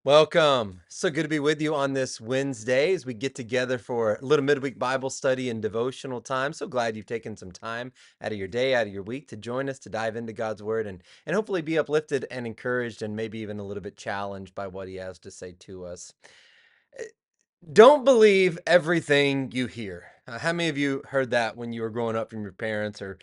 Welcome. So good to be with you on this Wednesday as we get together for a little midweek Bible study and devotional time. So glad you've taken some time out of your day, out of your week to join us to dive into God's word and hopefully be uplifted and encouraged and maybe even a little bit challenged by what he has to say to us. Don't believe everything you hear. How many of you heard that when you were growing up from your parents or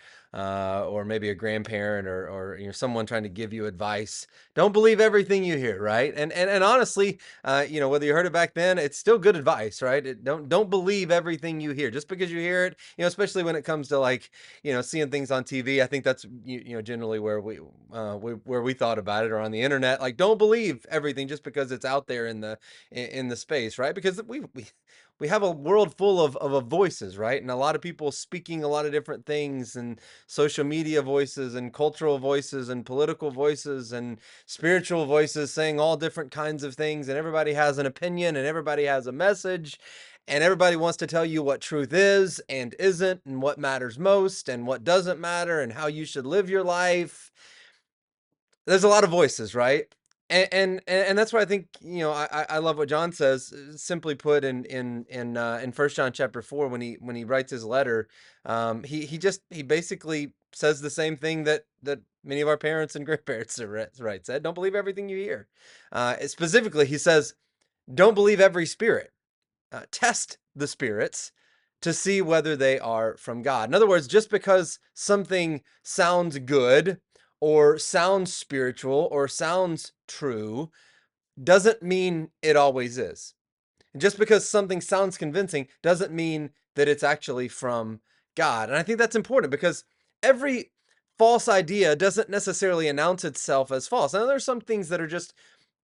maybe a grandparent or someone trying to give you advice? Don't believe everything you hear, right? And honestly, whether you heard it back then, it's still good advice, right? Don't believe everything you hear just because you hear it. Especially when it comes to like seeing things on TV. I think that's generally where we thought about it or on the internet. Like, don't believe everything just because it's out there in the space, right? Because we have a world full of voices, right? And a lot of people speaking a lot of different things, and social media voices, and cultural voices, and political voices, and spiritual voices saying all different kinds of things. And everybody has an opinion, and everybody has a message, and everybody wants to tell you what truth is and isn't, and what matters most, and what doesn't matter, and how you should live your life. There's a lot of voices, right? And that's why I think, I love what John says, simply put in First John chapter 4 when he writes his letter. He basically says the same thing that many of our parents and grandparents right said. Don't believe everything you hear. Specifically, he says, don't believe every spirit. Test the spirits to see whether they are from God. In other words, just because something sounds good or sounds spiritual or sounds true doesn't mean it always is. Just because something sounds convincing doesn't mean that it's actually from God. And I think that's important because every false idea doesn't necessarily announce itself as false. Now, there's some things that are just,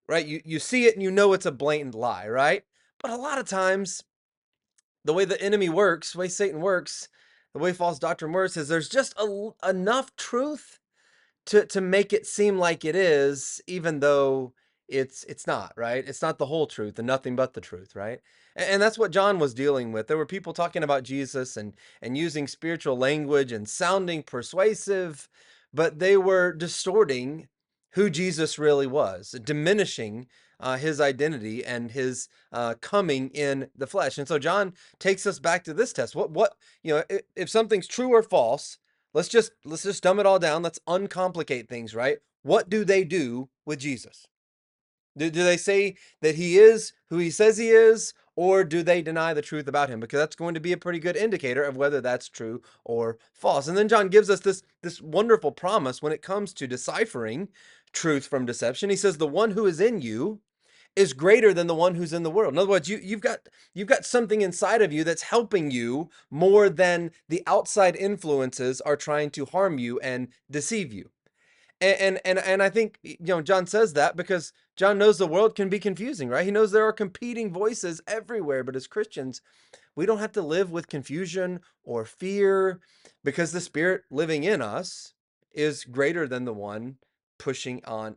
right, you see it and you know it's a blatant lie, right? But a lot of times the way the enemy works, the way Satan works, the way false doctrine works is there's just enough truth to make it seem like it is, even though it's not, right? It's not the whole truth and nothing but the truth, right? And that's what John was dealing with. There were people talking about Jesus and using spiritual language and sounding persuasive, but they were distorting who Jesus really was, diminishing his identity and his coming in the flesh. And so John takes us back to this test. If something's true or false, let's just dumb it all down. Let's uncomplicate things, right? What do they do with Jesus? Do they say that he is who he says he is, or do they deny the truth about him? Because that's going to be a pretty good indicator of whether that's true or false. And then John gives us this wonderful promise when it comes to deciphering truth from deception. He says, "The one who is in you is greater than the one who's in the world." In other words, you've got something inside of you that's helping you more than the outside influences are trying to harm you and deceive you. And I think, John says that because John knows the world can be confusing, right? He knows there are competing voices everywhere, but as Christians, we don't have to live with confusion or fear because the spirit living in us is greater than the one pushing on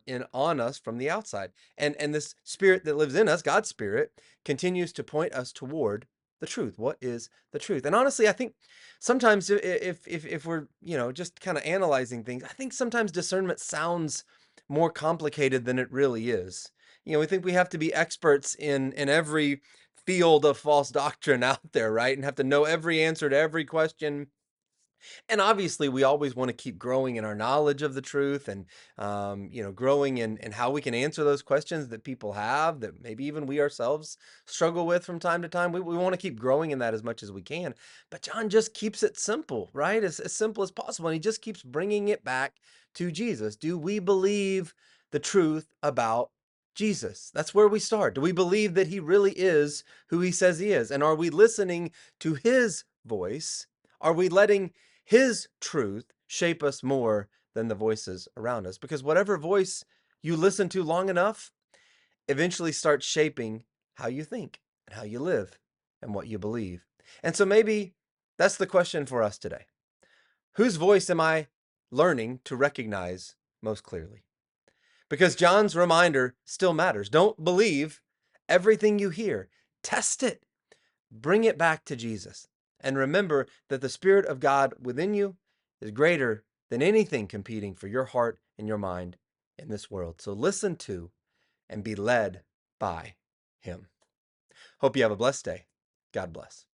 us from the outside. And this spirit that lives in us, God's spirit, continues to point us toward the truth. What is the truth? And honestly, I think sometimes if we're, just kind of analyzing things, I think sometimes discernment sounds more complicated than it really is. We think we have to be experts in every field of false doctrine out there, right? And have to know every answer to every question. And obviously, we always want to keep growing in our knowledge of the truth and, growing in how we can answer those questions that people have that maybe even we ourselves struggle with from time to time. We want to keep growing in that as much as we can. But John just keeps it simple, right? As simple as possible. And he just keeps bringing it back to Jesus. Do we believe the truth about Jesus? That's where we start. Do we believe that he really is who he says he is? And are we listening to his voice? Are we letting his truth shape us more than the voices around us? Because whatever voice you listen to long enough eventually starts shaping how you think and how you live and what you believe. And so maybe that's the question for us today. Whose voice am I learning to recognize most clearly? Because John's reminder still matters. Don't believe everything you hear. Test it. Bring it back to Jesus. And remember that the Spirit of God within you is greater than anything competing for your heart and your mind in this world. So listen to and be led by Him. Hope you have a blessed day. God bless.